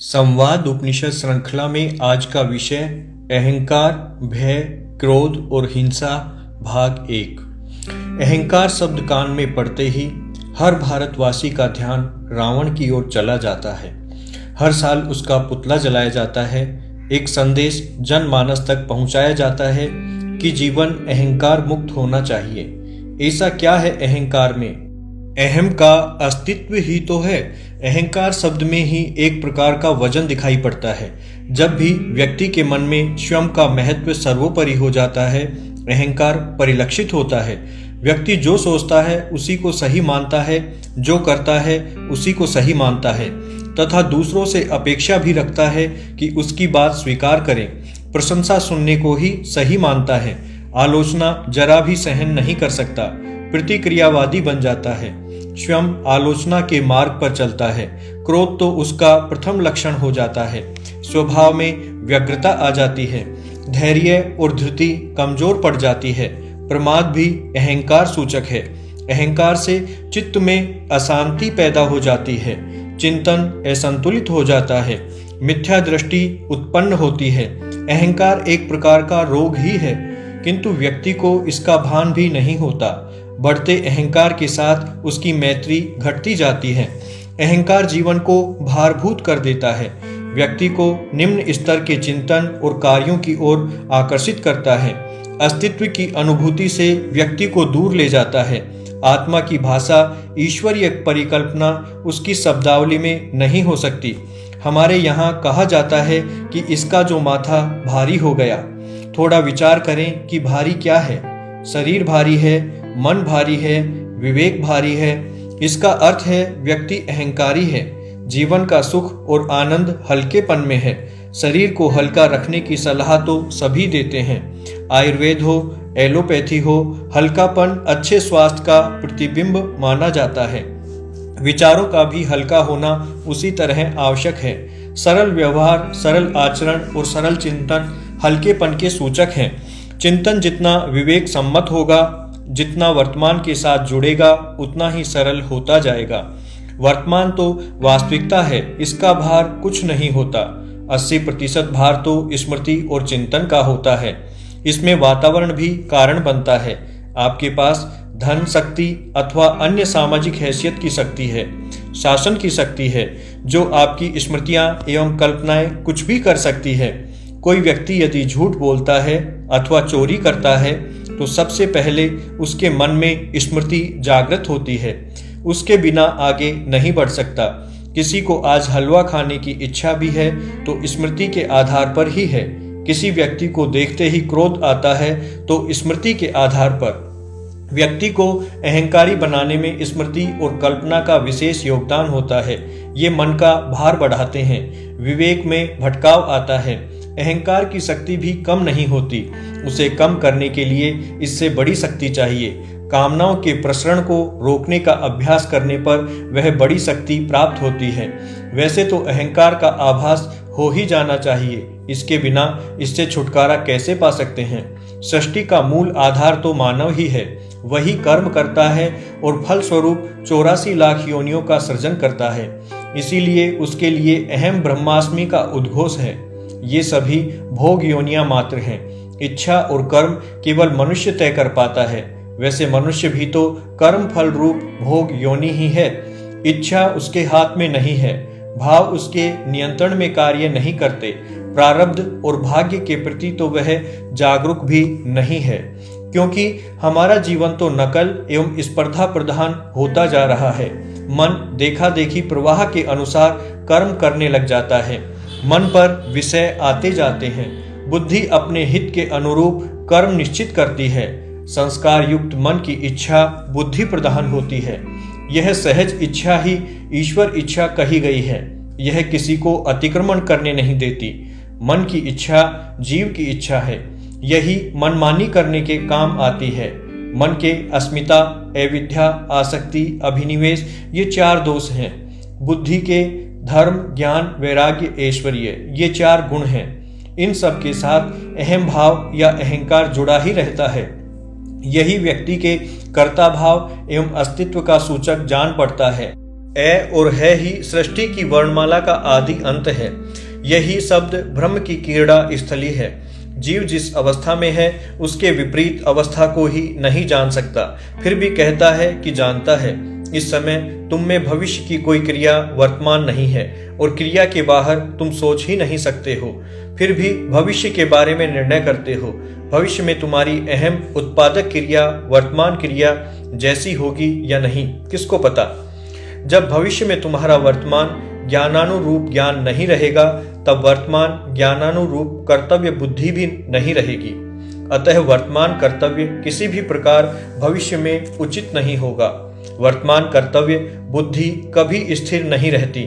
संवाद उपनिषद श्रृंखला में आज का विषय अहंकार, भय, क्रोध और हिंसा भाग 1। अहंकार शब्द कान में पड़ते ही हर भारतवासी का ध्यान रावण की ओर चला जाता है। हर साल उसका पुतला जलाया जाता है। एक संदेश जनमानस तक पहुंचाया जाता है कि जीवन अहंकार मुक्त होना चाहिए। ऐसा क्या है अहंकार में? अहम का अस्तित्व ही तो है। अहंकार शब्द में ही एक प्रकार का वजन दिखाई पड़ता है। जब भी व्यक्ति के मन में स्वयं का महत्व सर्वोपरि हो जाता है, अहंकार परिलक्षित होता है। व्यक्ति जो सोचता है उसी को सही मानता है, जो करता है उसी को सही मानता है तथा दूसरों से अपेक्षा भी रखता है कि उसकी बात स्वीकार करें। प्रशंसा सुनने को ही सही मानता है, आलोचना जरा भी सहन नहीं कर सकता। प्रतिक्रियावादी बन जाता है, स्वयं आलोचना के मार्ग पर चलता है। क्रोध तो उसका प्रथम लक्षण हो जाता है। स्वभाव में व्यग्रता आ जाती है। धैर्य और धृति कमजोर पड़ जाती है। प्रमाद भी अहंकार सूचक है। अहंकार से चित्त में अशांति पैदा हो जाती है। चिंतन असंतुलित हो जाता है। मिथ्या दृष्टि उत्पन्न होती है। अहंकार एक प्रकार का रोग ही है, किंतु व्यक्ति को इसका भान भी नहीं होता। बढ़ते अहंकार के साथ उसकी मैत्री घटती जाती है। अहंकार जीवन को भारभूत कर देता है। व्यक्ति को निम्न स्तर के चिंतन और कार्यों की ओर आकर्षित करता है। अस्तित्व की अनुभूति से व्यक्ति को दूर ले जाता है। आत्मा की भाषा, ईश्वरीय परिकल्पना उसकी शब्दावली में नहीं हो सकती। हमारे यहाँ कहा जाता है कि इसका जो माथा भारी हो गया। थोड़ा विचार करें कि भारी क्या है। शरीर भारी है, मन भारी है, विवेक भारी है। इसका अर्थ है व्यक्ति अहंकारी है। जीवन का सुख और आनंद हल्केपन में है। शरीर को हल्का रखने की सलाह तो सभी देते हैं। आयुर्वेद हो, एलोपैथी हो, हल्कापन अच्छे स्वास्थ्य का प्रतिबिंब माना जाता है। विचारों का भी हल्का होना उसी तरह आवश्यक है। सरल व्यवहार, सरल आचरण और सरल चिंतन हल्केपन के सूचक हैं। चिंतन जितना विवेक सम्मत होगा, जितना वर्तमान के साथ जुड़ेगा, उतना ही सरल होता जाएगा। वर्तमान तो वास्तविकता है, इसका भार कुछ नहीं होता। 80% भार तो स्मृति और चिंतन का होता है। इसमें वातावरण भी कारण बनता है। आपके पास धन शक्ति अथवा अन्य सामाजिक हैसियत की शक्ति है, शासन की शक्ति है, जो आपकी स्मृतियां एवं कल्पनाएं कुछ भी कर सकती है। कोई व्यक्ति यदि झूठ बोलता है अथवा चोरी करता है तो सबसे पहले उसके मन में स्मृति जागृत होती है। उसके बिना आगे नहीं बढ़ सकता। किसी को आज हलवा खाने की इच्छा भी है तो स्मृति के आधार पर ही है। किसी व्यक्ति को देखते ही क्रोध आता है तो स्मृति के आधार पर। व्यक्ति को अहंकारी बनाने में स्मृति और कल्पना का विशेष योगदान होता है। ये मन का भार बढ़ाते हैं। विवेक में भटकाव आता है। अहंकार की शक्ति भी कम नहीं होती। उसे कम करने के लिए इससे बड़ी शक्ति चाहिए। कामनाओं के प्रसरण को रोकने का अभ्यास करने पर वह बड़ी शक्ति प्राप्त होती है। वैसे तो अहंकार का आभास हो ही जाना चाहिए। इसके बिना इससे छुटकारा कैसे पा सकते हैं? सृष्टि का मूल आधार तो मानव ही है। वही कर्म करता है और फल स्वरूप 84 लाख योनियों का सृजन करता है। इसीलिए उसके लिए अहम ब्रह्मास्मि का उद्घोष है। ये सभी भोग योनियां मात्र हैं। इच्छा और कर्म केवल मनुष्य तय कर पाता है। वैसे मनुष्य भी तो कर्म फल रूप भोग योनि ही है। इच्छा उसके हाथ में नहीं है। भाव उसके नियंत्रण में कार्य नहीं करते। प्रारब्ध और भाग्य के प्रति तो वह जागरूक भी नहीं है, क्योंकि हमारा जीवन तो नकल एवं स्पर्धा प्रधान होता जा रहा है। मन देखा देखी प्रवाह के अनुसार कर्म करने लग जाता है। मन पर विषय आते जाते हैं। बुद्धि अपने हित के अनुरूप कर्म निश्चित करती है। संस्कार युक्त मन की इच्छा बुद्धि प्रधान होती है। यह सहज इच्छा ही ईश्वर इच्छा कही गई है। यह किसी को अतिक्रमण करने नहीं देती। मन की इच्छा जीव की इच्छा है। यही मनमानी करने के काम आती है। मन के अस्मिता, अविद्या, आसक्ति, अभिनिवेश ये 4 दोष हैं। बुद्धि के धर्म, ज्ञान, वैराग्य, ऐश्वर्य ये 4 गुण हैं। इन सब के साथ अहम भाव या अहंकार जुड़ा ही रहता है। यही व्यक्ति के कर्ता भाव एवं अस्तित्व का सूचक जान पड़ता है। ए और है ही सृष्टि की वर्णमाला का आदि अंत है। यही शब्द ब्रह्म की क्रीड़ा स्थली है। जीव जिस अवस्था में है उसके विपरीत अवस्था को ही नहीं जान सकता, फिर भी कहता है कि जानता है। इस समय तुम में भविष्य की कोई क्रिया वर्तमान नहीं है और क्रिया के बाहर तुम सोच ही नहीं सकते हो, फिर भी भविष्य के बारे में निर्णय करते हो। भविष्य में तुम्हारी अहम उत्पादक क्रिया वर्तमान क्रिया जैसी होगी या नहीं, किसको पता। जब भविष्य में तुम्हारा वर्तमान ज्ञानानुरूप ज्ञान नहीं रहेगा, तब वर्तमान ज्ञानानुरूप कर्तव्य बुद्धि भी नहीं रहेगी। अतः वर्तमान कर्तव्य किसी भी प्रकार भविष्य में उचित नहीं होगा। वर्तमान कर्तव्य बुद्धि कभी स्थिर नहीं रहती।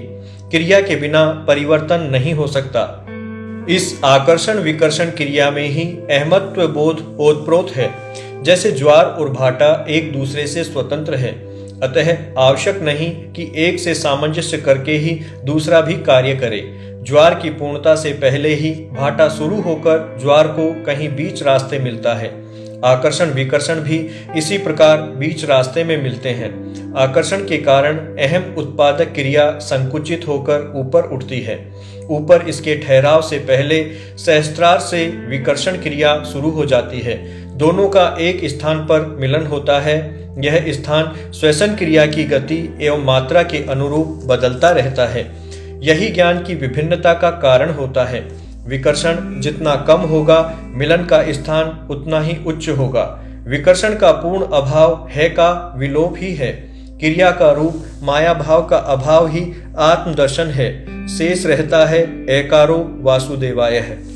क्रिया के बिना परिवर्तन नहीं हो सकता। इस आकर्षण विकर्षण क्रिया में ही अहमत्व बोध ओतप्रोत है। जैसे ज्वार और भाटा एक दूसरे से स्वतंत्र है, अतः आवश्यक नहीं कि एक से सामंजस्य करके ही दूसरा भी कार्य करे। ज्वार की पूर्णता से पहले ही भाटा शुरू होकर ज्वार को कहीं बीच रास्ते मिलता है। आकर्षण विकर्षण भी इसी प्रकार बीच रास्ते में मिलते हैं। आकर्षण के कारण अहम उत्पादक क्रिया संकुचित होकर ऊपर उठती है। ऊपर इसके ठहराव से पहले सहस्त्रार से विकर्षण क्रिया शुरू हो जाती है। दोनों का एक स्थान पर मिलन होता है। यह स्थान श्वसन क्रिया की गति एवं मात्रा के अनुरूप बदलता रहता है। यही ज्ञान की विभिन्नता का कारण होता है। विकर्षण जितना कम होगा, मिलन का स्थान उतना ही उच्च होगा। विकर्षण का पूर्ण अभाव है का विलोप ही है। क्रिया का रूप माया भाव का अभाव ही आत्मदर्शन है। शेष रहता है एकारो वासुदेवाय है।